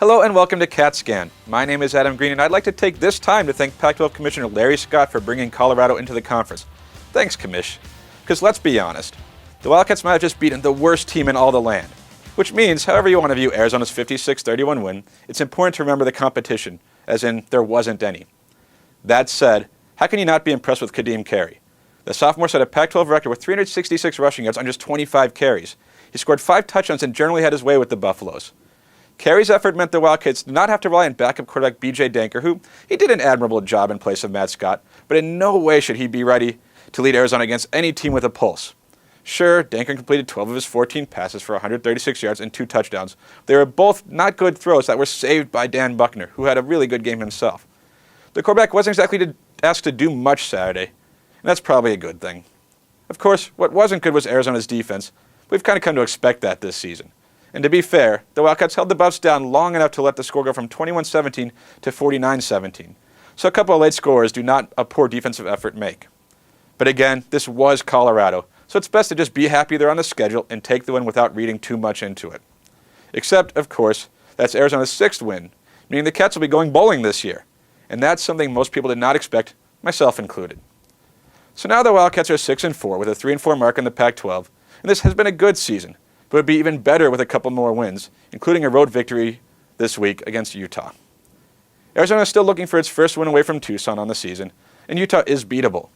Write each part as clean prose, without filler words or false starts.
Hello and welcome to CatScan. My name is Adam Green and I'd like to take this time to thank Pac-12 Commissioner Larry Scott for bringing Colorado into the conference. Thanks, Commish. Because let's be honest, the Wildcats might have just beaten the worst team in all the land. Which means, however you want to view Arizona's 56-31 win, it's important to remember the competition, as in there wasn't any. That said, how can you not be impressed with Kadeem Carey? The sophomore set a Pac-12 record with 366 rushing yards on just 25 carries. He scored 5 touchdowns and generally had his way with the Buffaloes. Carey's effort meant the Wildcats did not have to rely on backup quarterback B.J. Danker, who he did an admirable job in place of Matt Scott, but in no way should he be ready to lead Arizona against any team with a pulse. Sure, Danker completed 12 of his 14 passes for 136 yards and 2 touchdowns. They were both not good throws that were saved by Dan Buckner, who had a really good game himself. The quarterback wasn't exactly asked to do much Saturday, and that's probably a good thing. Of course, what wasn't good was Arizona's defense. We've kind of come to expect that this season. And to be fair, the Wildcats held the Buffs down long enough to let the score go from 21-17 to 49-17. So a couple of late scores do not a poor defensive effort make. But again, this was Colorado, so it's best to just be happy they're on the schedule and take the win without reading too much into it. Except, of course, that's Arizona's 6th win, meaning the Cats will be going bowling this year. And that's something most people did not expect, myself included. So now the Wildcats are 6-4 with a 3-4 mark in the Pac-12, and this has been a good season, but it would be even better with a couple more wins, including a road victory this week against Utah. Arizona is still looking for its first win away from Tucson on the season, and Utah is beatable.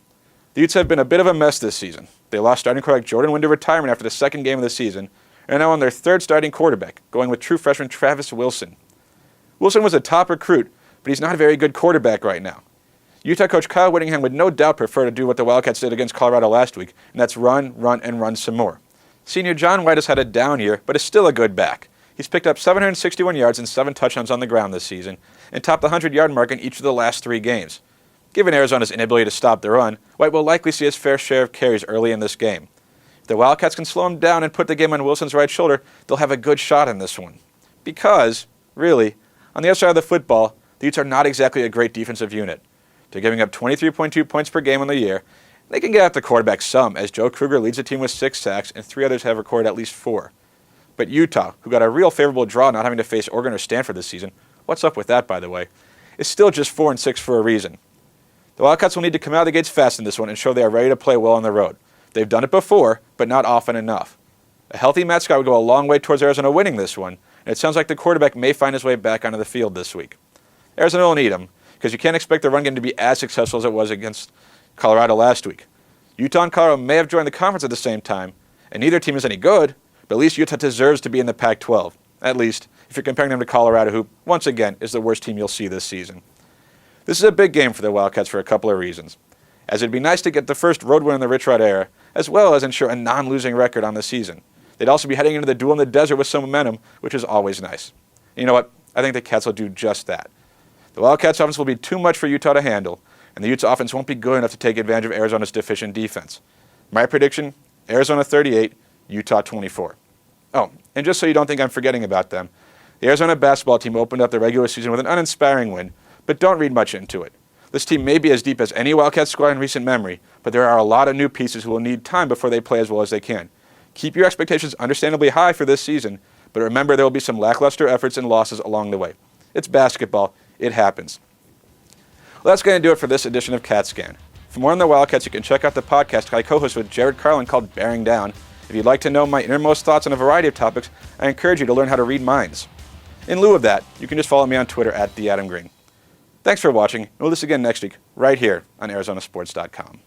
The Utes have been a bit of a mess this season. They lost starting quarterback Jordan Wynn to retirement after the second game of the season, and are now on their 3rd starting quarterback, going with true freshman Travis Wilson. Wilson was a top recruit, but he's not a very good quarterback right now. Utah coach Kyle Whittingham would no doubt prefer to do what the Wildcats did against Colorado last week, and that's run, and run some more. Senior John White has had a down year, but is still a good back. He's picked up 761 yards and 7 touchdowns on the ground this season, and topped the 100-yard mark in each of the last 3 games. Given Arizona's inability to stop the run, White will likely see his fair share of carries early in this game. If the Wildcats can slow him down and put the game on Wilson's right shoulder, they'll have a good shot in this one. Because, really, on the other side of the football, the Utes are not exactly a great defensive unit. They're giving up 23.2 points per game on the year. They can get at the quarterback some, as Joe Kruger leads the team with 6 sacks and 3 others have recorded at least 4. But Utah, who got a real favorable draw not having to face Oregon or Stanford this season, what's up with that, by the way, is still just 4-6 for a reason. The Wildcats will need to come out of the gates fast in this one and show they are ready to play well on the road. They've done it before, but not often enough. A healthy Matt Scott would go a long way towards Arizona winning this one, and it sounds like the quarterback may find his way back onto the field this week. Arizona will need him, because you can't expect the run game to be as successful as it was against Colorado last week. Utah and Colorado may have joined the conference at the same time, and neither team is any good, but at least Utah deserves to be in the Pac-12, at least if you're comparing them to Colorado, who, once again, is the worst team you'll see this season. This is a big game for the Wildcats for a couple of reasons, as it'd be nice to get the first road win in the Rich Rod era, as well as ensure a non-losing record on the season. They'd also be heading into the duel in the desert with some momentum, which is always nice. And you know what? I think the Cats will do just that. The Wildcats' offense will be too much for Utah to handle, and the Utes' offense won't be good enough to take advantage of Arizona's deficient defense. My prediction, Arizona 38, Utah 24. Oh, and just so you don't think I'm forgetting about them, the Arizona basketball team opened up the regular season with an uninspiring win, but don't read much into it. This team may be as deep as any Wildcats squad in recent memory, but there are a lot of new pieces who will need time before they play as well as they can. Keep your expectations understandably high for this season, but remember there will be some lackluster efforts and losses along the way. It's basketball. It happens. Well, that's going to do it for this edition of CatScan. For more on the Wildcats, you can check out the podcast I co-host with Jared Carlin called Bearing Down. If you'd like to know my innermost thoughts on a variety of topics, I encourage you to learn how to read minds. In lieu of that, you can just follow me on Twitter @TheAdamGreen. Thanks for watching, and we'll do this again next week, right here on ArizonaSports.com.